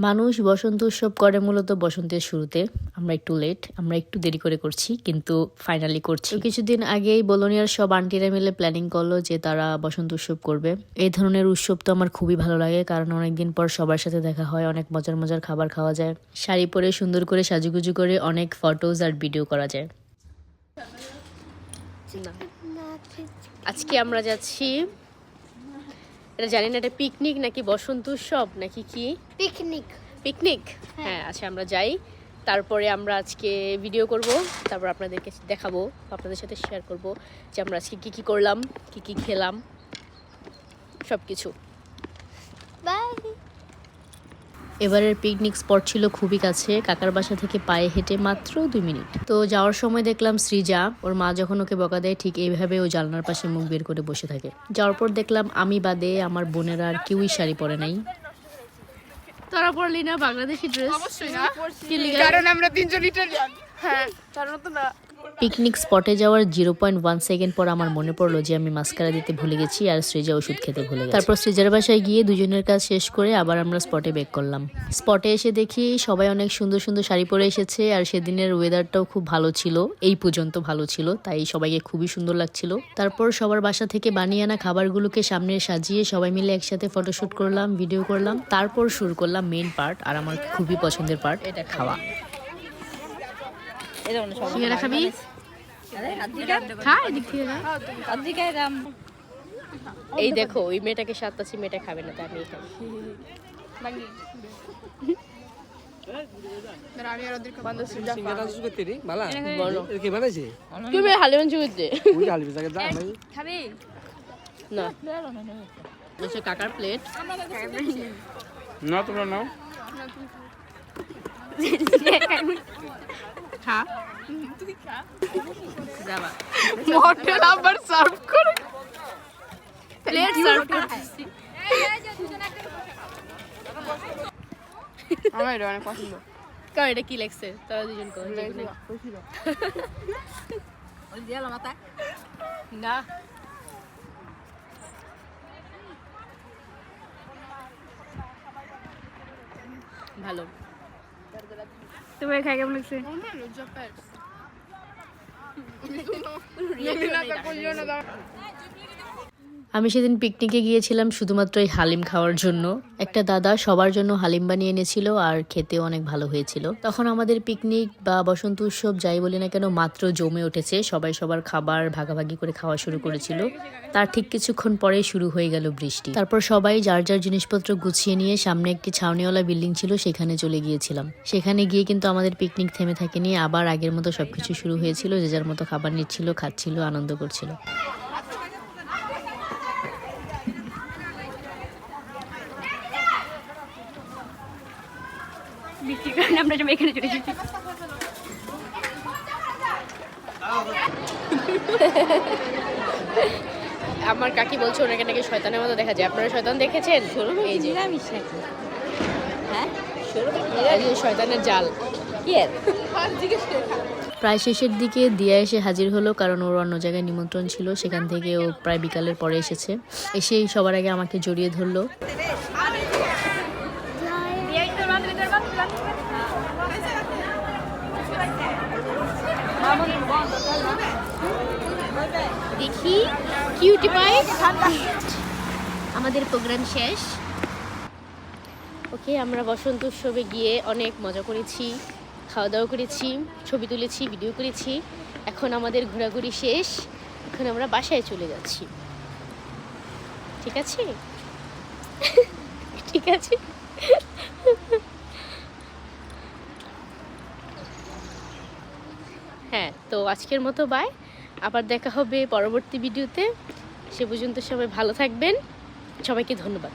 মানুষ বসন্ত উৎসব করে মূলত বসন্তের শুরুতে। আমরা একটু লেট, আমরা একটু দেরি করে করছি, কিন্তু ফাইনালি করছি। কিছুদিন আগেই বোলোনিয়ার সব আন্টিরা মিলে প্ল্যানিং করলো যে তারা বসন্ত উৎসব করবে। এই ধরনের উৎসব তো আমার খুবই ভালো লাগে, কারণ অনেকদিন পর সবার সাথে দেখা হয়, অনেক মজার মজার খাবার খাওয়া যায়, শাড়ি পরে সুন্দর করে সাজুগুজু করে অনেক ফটোজ আর ভিডিও করা যায়। আজকে আমরা যাচ্ছি, এটা জানি না এটা পিকনিক নাকি বসন্ত উৎসব নাকি কি। পিকনিক হ্যাঁ, আচ্ছা আমরা যাই, তারপরে আমরা আজকে ভিডিও করব, তারপর আপনাদেরকে দেখাবো, আপনাদের সাথে শেয়ার করব যে আমরা আজকে কি কি করলাম, কি কি খেলাম, সব কিছু। এবারের পিকনিক স্পট ছিল খুবই কাছে, কাকার বাসা থেকে পায়ে হেঁটে মাত্র 2 মিনিট। তো যাওয়ার সময় দেখলাম সৃজা, ওর মা যখন ওকে বকা দেয় ঠিক এইভাবে ও জানলার পাশে মুখ বের করে বসে থাকে। যাওয়ার পর দেখলাম আমি বাদে আমার বোনেরা আর কেউই শাড়ি পরে নাই। তোরা পরলি না বাংলাদেশি ড্রেস? অবশ্যই না, কারণ আমরা 3 ইটালিয়ান। হ্যাঁ, কারণ তো না। পিকনিক স্পটে যাওয়ার 0.1 সেকেন্ড পর আমার মনে পড়লো যে আমি মাস্কারা দিতে ভুলে গেছি আর সৃজা ওষুধ খেতে ভুলে গেছে। তারপর সৃজার বাসায় গিয়ে দুজনের কাজ শেষ করে আবার আমরা স্পটে ব্যাক করলাম। স্পটে এসে দেখি সবাই অনেক সুন্দর সুন্দর শাড়ি পরে এসেছে, আর সেদিনের ওয়েদারটাও খুব ভালো ছিল, এই পর্যন্ত ভালো ছিল, তাই সবাইকে খুবই সুন্দর লাগছিল। তারপর সবার বাসা থেকে বানিয়ে আনা খাবারগুলোকে সামনে সাজিয়ে সবাই মিলে একসাথে ফটোশুট করলাম, ভিডিও করলাম। তারপর শুরু করলাম মেইন পার্ট, আর আমার খুবই পছন্দের পার্ট, এটা খাওয়া। খাবি? এই দেখো ওই মেয়েটাকে সাথে মেয়েটা খাবে না, তাই আমি খাবো। কাকার প্লেট না, তোমরা নাও। মডেল আবার সার্ভ করে প্লেট সার্ভ করতেছি। আমার এটা অনেক পছন্দ। কার এটা কি লাগছে তোরা দুজন কর না। ভালো, তোমার খাই কেমন লাগছে? আমি সেদিন পিকনিকে গিয়েছিলাম শুধুমাত্র এই হালিম খাওয়ার জন্য। একটা দাদা সবার জন্য হালিম বানিয়ে এনেছিল, আর খেতেও অনেক ভালো হয়েছিল। তখন আমাদের পিকনিক বা বসন্ত উৎসব যাই বলি না কেন মাত্র জমে উঠেছে, সবাই সবার খাবার ভাগাভাগি করে খাওয়া শুরু করেছিল। তার ঠিক কিছুক্ষণ পরেই শুরু হয়ে গেল বৃষ্টি। তারপর সবাই যার যার জিনিসপত্র গুছিয়ে নিয়ে সামনে একটি ছাউনিওয়ালা বিল্ডিং ছিল, সেখানে চলে গিয়েছিলাম। সেখানে গিয়ে কিন্তু আমাদের পিকনিক থেমে থাকেনি, আবার আগের মতো সবকিছু শুরু হয়েছিল, যে যার মতো খাবার নিচ্ছিল, খাচ্ছিল, আনন্দ করছিল। বৃষ্টির কারণে আমরা সবাই এখানে চলে এসেছি। আমার কাকি বলছে ওনাকে নাকি শয়তানের মতো দেখা যায়। আপনারা শয়তান দেখেছেন? এই যে হ্যাঁ, শয়তানের জাল। প্রায় শেষের দিকে দিয়া এসে হাজির হলো, কারণ ওর অন্য জায়গায় নিমন্ত্রণ ছিল, সেখান থেকে ও প্রায় বিকালের পরে এসেছে। এসেই সবার আগে আমাকে জড়িয়ে ধরলো। দেখি কিউটি পাই। আমাদের প্রোগ্রাম শেষ। ওকে, আমরা বসন্ত উৎসবে গিয়ে অনেক মজা করেছি, খাওয়া দাওয়া করেছি, ছবি তুলেছি, ভিডিও করেছি। এখন আমাদের ঘোরাঘুরি শেষ, এখন আমরা বাসায় চলে যাচ্ছি। ঠিক আছে? ঠিক আছে। হ্যাঁ, তো আজকের মতো বাই, আবার দেখা হবে পরবর্তী ভিডিওতে। সে পর্যন্ত সবাই ভালো থাকবেন, সবাইকে ধন্যবাদ।